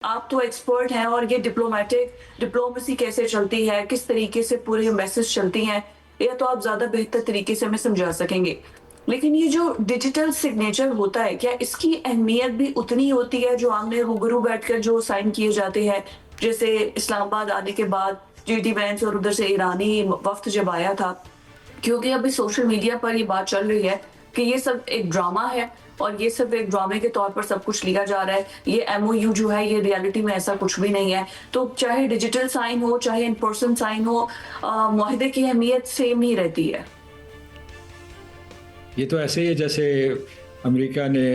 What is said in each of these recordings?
آپ تو ایکسپرٹ ہیں اور یہ ڈپلومیسی کیسے چلتی ہے، کس طریقے سے پورے میسج چلتی ہیں، یہ تو آپ زیادہ بہتر طریقے سے ہمیں سمجھا سکیں گے۔ لیکن یہ جو ڈیجیٹل سگنیچر ہوتا ہے، کیا اس کی اہمیت بھی اتنی ہوتی ہے جو آمنے روبرو بیٹھ کر جو سائن کیے جاتے ہیں؟ جیسے اسلام آباد آنے کے بعد جی ٹی وینس اور ادھر سے ایرانی وفد جب آیا تھا، کیونکہ ابھی سوشل میڈیا پر یہ بات چل رہی ہے کہ یہ سب ایک ڈرامہ ہے اور یہ سب ایک ڈرامے کے طور پر سب کچھ لیا جا رہا ہے، یہ ایم او یو جو ہے یہ ریالٹی میں ایسا کچھ بھی نہیں ہے۔ تو چاہے ڈیجیٹل سائن ہو چاہے ان پرسن سائن ہو، معاہدے کی اہمیت سیم ہی رہتی ہے۔ یہ تو ایسے ہی ہے جیسے امریکہ نے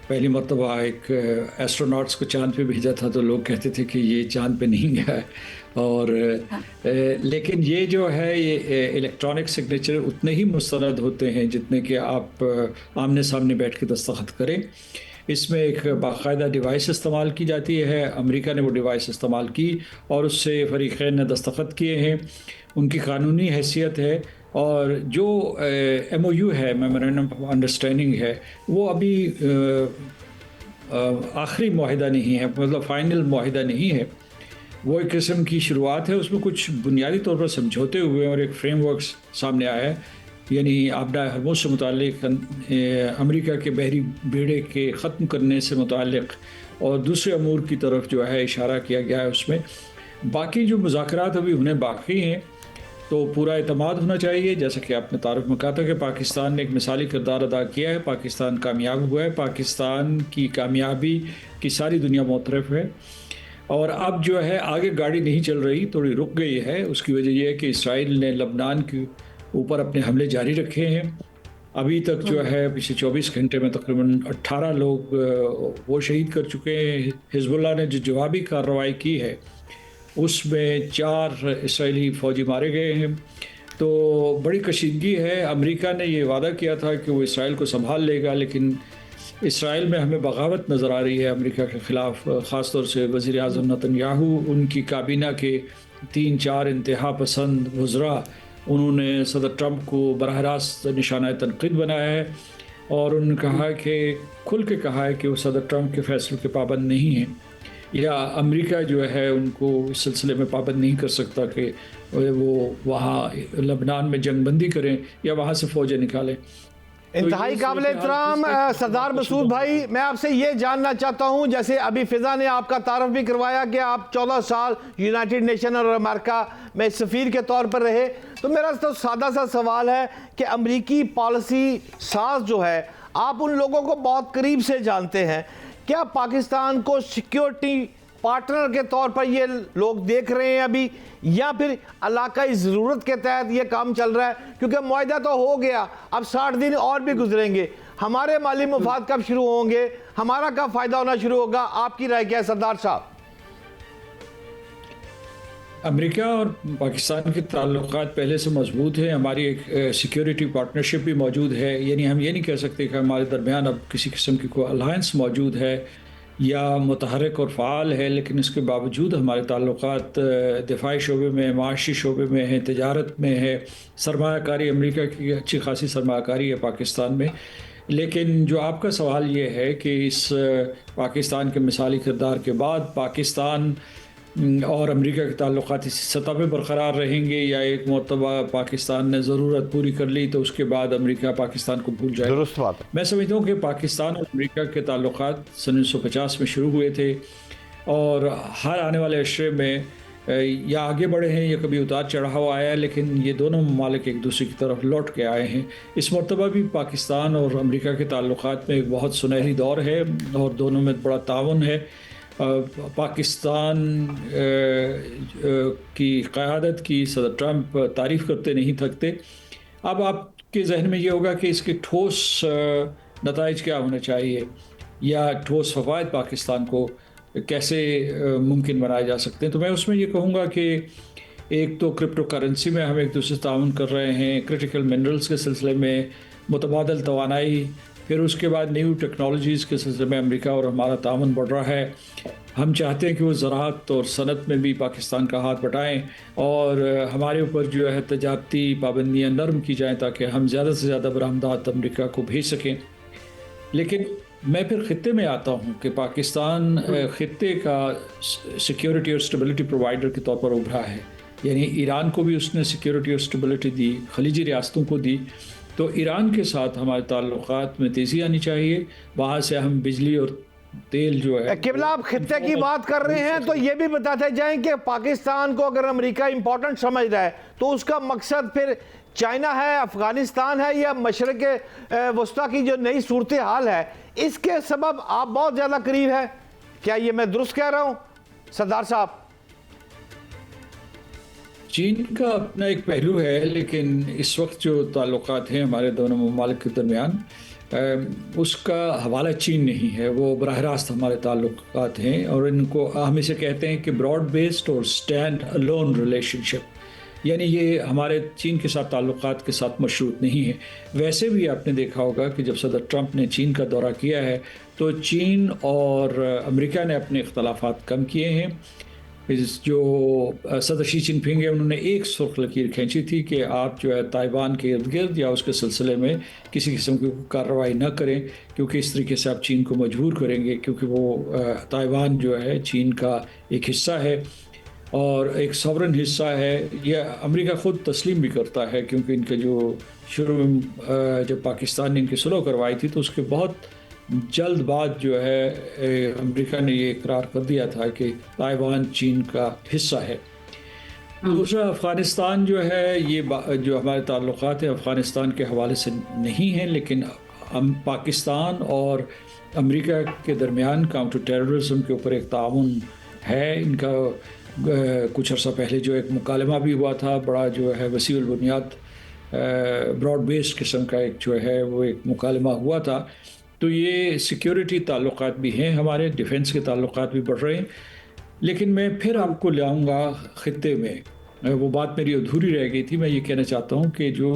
پہلی مرتبہ ایک ایسٹروناٹس کو چاند پہ بھیجا تھا تو لوگ کہتے تھے کہ یہ چاند پہ نہیں گیا ہے، اور لیکن یہ جو ہے یہ الیکٹرانک سگنیچر اتنے ہی مستند ہوتے ہیں جتنے کہ آپ آمنے سامنے بیٹھ کے دستخط کریں۔ اس میں ایک باقاعدہ ڈیوائس استعمال کی جاتی ہے، امریکہ نے وہ ڈیوائس استعمال کی اور اس سے فریقین نے دستخط کیے ہیں، ان کی قانونی حیثیت ہے۔ اور جو ایم او یو ہے، میمورینڈم آف انڈرسٹینڈنگ ہے، وہ ابھی آخری معاہدہ نہیں ہے، مطلب فائنل معاہدہ نہیں ہے، وہ ایک قسم کی شروعات ہے۔ اس میں کچھ بنیادی طور پر سمجھوتے ہوئے اور ایک فریم ورک سامنے آیا ہے، یعنی آبدہ ہرموز سے متعلق، امریکہ کے بحری بیڑے کے ختم کرنے سے متعلق اور دوسرے امور کی طرف جو ہے اشارہ کیا گیا ہے۔ اس میں باقی جو مذاکرات ابھی انہیں باقی ہیں، تو پورا اعتماد ہونا چاہیے، جیسا کہ آپ نے تعارف میں کہا تھا کہ پاکستان نے ایک مثالی کردار ادا کیا ہے، پاکستان کامیاب ہوا ہے، پاکستان کی کامیابی کی ساری دنیا معترف ہے، اور اب جو ہے آگے گاڑی نہیں چل رہی، تھوڑی رک گئی ہے۔ اس کی وجہ یہ ہے کہ اسرائیل نے لبنان کے اوپر اپنے حملے جاری رکھے ہیں۔ ابھی تک جو ہے پچھلے 24 گھنٹے میں تقریباً 18 لوگ وہ شہید کر چکے ہیں۔ حزب اللہ نے جو جوابی کارروائی کی ہے اس میں 4 اسرائیلی فوجی مارے گئے ہیں، تو بڑی کشیدگی ہے۔ امریکہ نے یہ وعدہ کیا تھا کہ وہ اسرائیل کو سنبھال لے گا، لیکن اسرائیل میں ہمیں بغاوت نظر آ رہی ہے امریکہ کے خلاف، خاص طور سے وزیر اعظم نتن یاہو، ان کی کابینہ کے 3-4 انتہا پسند وزراء، انہوں نے صدر ٹرمپ کو براہ راست نشانہ تنقید بنایا ہے، اور انہوں نے کہا کہ کھل کے کہا ہے کہ وہ صدر ٹرمپ کے فیصلوں کے پابند نہیں ہیں، یا امریکہ جو ہے ان کو اس سلسلے میں پابند نہیں کر سکتا کہ وہ وہاں لبنان میں جنگ بندی کریں یا وہاں سے فوجیں نکالیں۔ انتہائی قابل احترام سردار مسعود بھائی، میں آپ سے یہ جاننا چاہتا ہوں، جیسے ابھی فضا نے آپ کا تعارف بھی کروایا کہ آپ 14 سال یونائٹڈ نیشن اور امریکہ میں سفیر کے طور پر رہے، تو میرا تو سادہ سا سوال ہے کہ امریکی پالیسی ساز جو ہے، آپ ان لوگوں کو بہت قریب سے جانتے ہیں، کیا پاکستان کو سیکیورٹی پارٹنر کے طور پر یہ لوگ دیکھ رہے ہیں ابھی، یا پھر علاقائی ضرورت کے تحت یہ کام چل رہا ہے؟ کیونکہ معاہدہ تو ہو گیا، اب 60 دن اور بھی گزریں گے، ہمارے مالی مفاد کب شروع ہوں گے، ہمارا کب فائدہ ہونا شروع ہوگا؟ آپ کی رائے کیا ہے سردار صاحب؟ امریکہ اور پاکستان کے تعلقات پہلے سے مضبوط ہیں، ہماری ایک سیکیورٹی پارٹنرشپ بھی موجود ہے، یعنی ہم یہ نہیں کہہ سکتے کہ ہمارے درمیان اب کسی قسم کی کوئی الائنس موجود ہے یا متحرک اور فعال ہے، لیکن اس کے باوجود ہمارے تعلقات دفاعی شعبے میں، معاشی شعبے میں ہیں، تجارت میں ہے، سرمایہ کاری، امریکہ کی اچھی خاصی سرمایہ کاری ہے پاکستان میں۔ لیکن جو آپ کا سوال یہ ہے کہ اس پاکستان کے مثالی کردار کے بعد پاکستان اور امریکہ کے تعلقات اسی سطح پہ برقرار رہیں گے، یا ایک مرتبہ پاکستان نے ضرورت پوری کر لی تو اس کے بعد امریکہ پاکستان کو بھول جائے؟ درست بات ہے۔ میں سمجھتا ہوں کہ پاکستان اور امریکہ کے تعلقات سن 1950 میں شروع ہوئے تھے، اور ہر آنے والے عشرے میں یا آگے بڑھے ہیں یا کبھی اتار چڑھاؤ آیا ہے، لیکن یہ دونوں ممالک ایک دوسرے کی طرف لوٹ کے آئے ہیں۔ اس مرتبہ بھی پاکستان اور امریکہ کے تعلقات میں ایک بہت سنہری دور ہے، اور دونوں میں بڑا تعاون ہے۔ پاکستان کی قیادت کی صدر ٹرمپ تعریف کرتے نہیں تھکتے۔ اب آپ کے ذہن میں یہ ہوگا کہ اس کے ٹھوس نتائج کیا ہونا چاہیے، یا ٹھوس فوائد پاکستان کو کیسے ممکن بنائے جا سکتے ہیں۔ تو میں اس میں یہ کہوں گا کہ ایک تو کرپٹو کرنسی میں ہم ایک دوسرے سے تعاون کر رہے ہیں، کرٹیکل منرلز کے سلسلے میں متبادل توانائی، پھر اس کے بعد نیو ٹیکنالوجیز کے سلسلے میں امریکہ اور ہمارا تعاون بڑھ رہا ہے۔ ہم چاہتے ہیں کہ وہ زراعت اور صنعت میں بھی پاکستان کا ہاتھ بٹائیں، اور ہمارے اوپر جو ہے تجارتی پابندیاں نرم کی جائیں تاکہ ہم زیادہ سے زیادہ برآمدات امریکہ کو بھیج سکیں۔ لیکن میں پھر خطے میں آتا ہوں کہ پاکستان خطے کا سیکیورٹی اور اسٹیبلٹی پرووائڈر کے طور پر ابھرا ہے. یعنی ایران کو بھی اس نے سیکیورٹی اور اسٹیبلٹی دی، خلیجی ریاستوں کو دی. تو ایران کے ساتھ ہمارے تعلقات میں تیزی آنی چاہیے. وہاں سے ہم بجلی اور تیل جو ہے. قبلہ آپ خطے کی بات کر رہے ہیں تو یہ بھی بتاتے جائیں کہ پاکستان کو اگر امریکہ امپورٹنٹ سمجھ رہا ہے تو اس کا مقصد پھر چائنا ہے، افغانستان ہے، یا مشرق وسطیٰ کی جو نئی صورتحال ہے اس کے سبب آپ بہت زیادہ قریب ہے؟ کیا یہ میں درست کہہ رہا ہوں سردار صاحب؟ چین کا اپنا ایک پہلو ہے، لیکن اس وقت جو تعلقات ہیں ہمارے دونوں ممالک کے درمیان اس کا حوالہ چین نہیں ہے. وہ براہ راست ہمارے تعلقات ہیں اور ان کو ہم اسے کہتے ہیں کہ براڈ بیسڈ اور اسٹینڈ الون ریلیشن شپ. یعنی یہ ہمارے چین کے ساتھ تعلقات کے ساتھ مشروط نہیں ہے. ویسے بھی آپ نے دیکھا ہوگا کہ جب صدر ٹرمپ نے چین کا دورہ کیا ہے تو چین اور امریکہ نے اپنے اختلافات کم کیے ہیں. جو صدر شی جن پنگ ہے انہوں نے ایک سرخ لکیر کھینچی تھی کہ آپ جو ہے تائیوان کے ارد گرد یا اس کے سلسلے میں کسی قسم کی کارروائی نہ کریں، کیونکہ اس طریقے سے آپ چین کو مجبور کریں گے، کیونکہ وہ تائیوان جو ہے چین کا ایک حصہ ہے اور ایک سورن حصہ ہے. یہ امریکہ خود تسلیم بھی کرتا ہے، کیونکہ ان کے جو شروع میں جب پاکستان نے ان کی صلح کروائی تھی تو اس کے بہت جلد بعد جو ہے امریکہ نے یہ اقرار کر دیا تھا کہ تائیوان چین کا حصہ ہے. دوسرا افغانستان جو ہے، یہ جو ہمارے تعلقات ہیں افغانستان کے حوالے سے نہیں ہیں، لیکن ہم پاکستان اور امریکہ کے درمیان کاؤنٹر ٹیررزم کے اوپر ایک تعاون ہے. ان کا کچھ عرصہ پہلے جو ایک مکالمہ بھی ہوا تھا، بڑا جو ہے وسیع البنیاد براڈ بیسڈ قسم کا ایک جو ہے وہ ایک مکالمہ ہوا تھا. تو یہ سیکیورٹی تعلقات بھی ہیں ہمارے، ڈیفنس کے تعلقات بھی بڑھ رہے ہیں. لیکن میں پھر آپ کو لاؤں گا خطے میں، وہ بات میری ادھوری رہ گئی تھی. میں یہ کہنا چاہتا ہوں کہ جو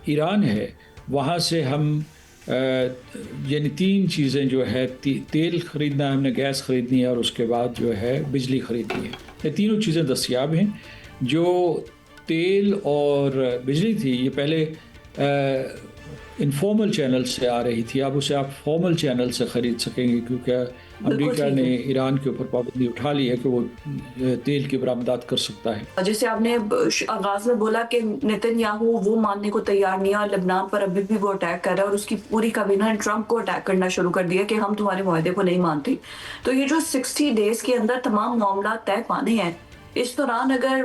ایران ہے وہاں سے ہم یعنی تین چیزیں جو ہے، تیل خریدنا ہے ہم نے، گیس خریدنی ہے اور اس کے بعد جو ہے بجلی خریدنی ہے. یہ تینوں چیزیں دستیاب ہیں. جو تیل اور بجلی تھی یہ پہلے انفارمل چینل سے آ رہی تھی، اب اسے آپ فارمل چینل سے خرید سکیں گے، کیونکہ امریکہ نے ایران کے اوپر پابندی اٹھا لی ہے کہ وہ تیل کی برآمدات کر سکتا ہے. جیسے آپ نے آغاز میں بولا کہ نیتن یاہو وہ ماننے کو تیار نہیں ہے اور لبنان پر ابھی بھی وہ اٹیک کر رہا ہے اور اس کی پوری کابینہ نے ٹرمپ کو اٹیک کرنا شروع کر دیا کہ ہم تمہارے معاہدے کو نہیں مانتے. تو یہ جو 60 ڈیز کے اندر تمام معاملات طے پانے ہیں، اس دوران اگر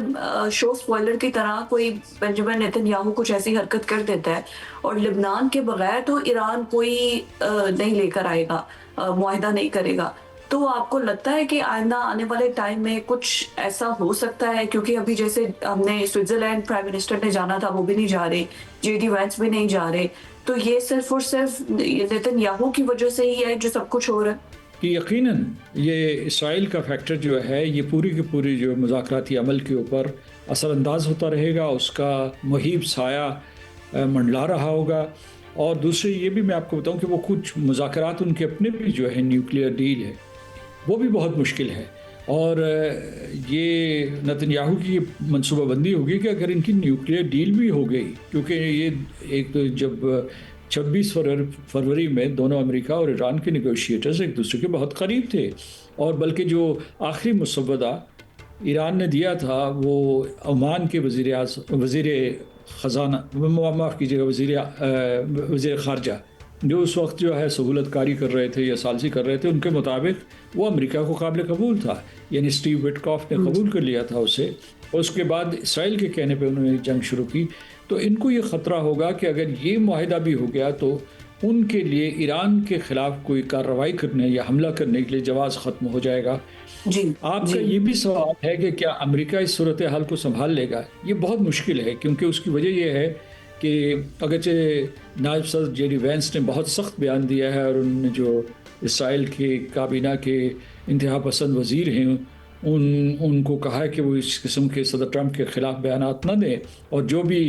شو سپوائلر کی طرح کوئی بنجمن نیتن یاہو کچھ ایسی حرکت کر دیتا ہے اور لبنان کے بغیر تو ایران کوئی نہیں لے کر آئے گا، معاہدہ نہیں کرے گا، تو آپ کو لگتا ہے کہ آئندہ آنے والے ٹائم میں کچھ ایسا ہو سکتا ہے؟ کیونکہ ابھی جیسے ہم نے سوئٹزرلینڈ پرائم منسٹر نے جانا تھا، وہ بھی نہیں جا رہے، جے ڈی وینس بھی نہیں جا رہے، تو یہ صرف اور صرف نیتن یاہو کی وجہ سے ہی ہے جو سب کچھ ہو رہا ہے؟ یقیناً یہ اسرائیل کا فیکٹر جو ہے یہ پوری کی پوری جو مذاکراتی عمل کے اوپر اثر انداز ہوتا رہے گا، اس کا مہیب سایہ منڈلا رہا ہوگا. اور دوسری یہ بھی میں آپ کو بتاؤں کہ وہ کچھ مذاکرات ان کے اپنے بھی جو ہے نیوکلیئر ڈیل ہے وہ بھی بہت مشکل ہے. اور یہ نیتن یاہو کی منصوبہ بندی ہوگی کہ اگر ان کی نیوکلیئر ڈیل بھی ہو گئی، کیونکہ یہ ایک جب 26 فروری میں دونوں امریکہ اور ایران کے نیگوشیٹرز ایک دوسرے کے بہت قریب تھے، اور بلکہ جو آخری مسودہ ایران نے دیا تھا وہ عمان کے وزیر خزانہ معاف کیجیے گا وزیر خارجہ جو اس وقت جو ہے سہولت کاری کر رہے تھے یا ثالثی کر رہے تھے، ان کے مطابق وہ امریکہ کو قابل قبول تھا. یعنی اسٹیو وٹکاف نے قبول کر لیا تھا اسے، اور اس کے بعد اسرائیل کے کہنے پہ انہوں نے جنگ شروع کی. تو ان کو یہ خطرہ ہوگا کہ اگر یہ معاہدہ بھی ہو گیا تو ان کے لیے ایران کے خلاف کوئی کارروائی کرنے یا حملہ کرنے کے لیے جواز ختم ہو جائے گا. آپ کا یہ بھی سوال ہے کہ کیا امریکہ اس صورتحال کو سنبھال لے گا؟ یہ بہت مشکل ہے، کیونکہ اس کی وجہ یہ ہے کہ اگرچہ نائب صدر جے ڈی وینس نے بہت سخت بیان دیا ہے اور انہوں نے جو اسرائیل کے کابینہ کے انتہا پسند وزیر ہیں ان کو کہا ہے کہ وہ اس قسم کے صدر ٹرمپ کے خلاف بیانات نہ دیں، اور جو بھی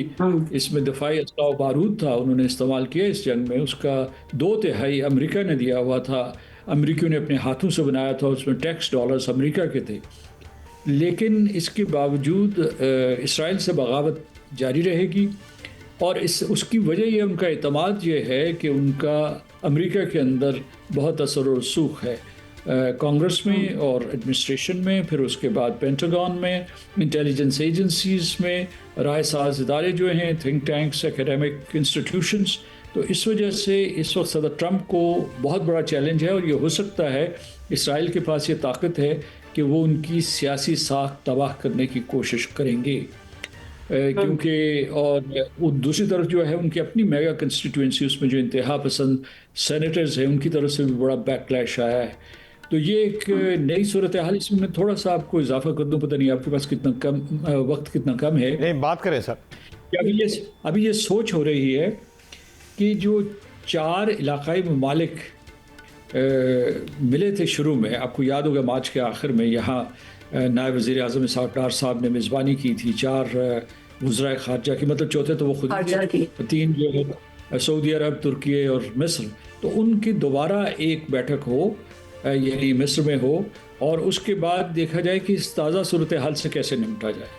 اس میں دفاعی اسلحہ و بارود تھا انہوں نے استعمال کیا اس جنگ میں، اس کا 2/3 امریکہ نے دیا ہوا تھا، امریکیوں نے اپنے ہاتھوں سے بنایا تھا، اس میں ٹیکس ڈالرز امریکہ کے تھے. لیکن اس کے باوجود اسرائیل سے بغاوت جاری رہے گی، اور اس کی وجہ یہ ان کا اعتماد یہ ہے کہ ان کا امریکہ کے اندر بہت اثر و رسوخ ہے کانگریس میں اور ایڈمنسٹریشن میں، پھر اس کے بعد پینٹاگون میں، انٹیلیجنس ایجنسیز میں، رائے ساز ادارے جو ہیں، تھنک ٹینکس، اکیڈیمک انسٹیٹیوشنز. تو اس وجہ سے اس وقت صدر ٹرمپ کو بہت بڑا چیلنج ہے، اور یہ ہو سکتا ہے اسرائیل کے پاس یہ طاقت ہے کہ وہ ان کی سیاسی ساکھ تباہ کرنے کی کوشش کریں گے، کیونکہ اور دوسری طرف جو ہے ان کی اپنی میگا کنسٹیٹوئنسی، اس میں جو انتہا پسند سینیٹرز ہیں ان کی طرف سے بھی بڑا بیک لیش آیا ہے. تو یہ ایک نئی صورتحال. اس میں تھوڑا سا آپ کو اضافہ کر دوں، پتہ نہیں آپ کے پاس کتنا کم وقت کتنا کم ہے. نہیں بات کریں سر. ابھی یہ سوچ ہو رہی ہے کہ جو 4 علاقائی ممالک ملے تھے شروع میں، آپ کو یاد ہوگا مارچ کے آخر میں یہاں نائب وزیر اعظم اسحاق ڈار صاحب نے میزبانی کی تھی 4 وزرائے خارجہ کی، مطلب چوتھے تو وہ خود 3 جو ہے سعودی عرب، ترکی اور مصر. تو ان کی دوبارہ ایک بیٹھک ہو، یعنی مصر میں ہو، اور اس کے بعد دیکھا جائے کہ اس تازہ صورتحال سے کیسے نمٹا جائے.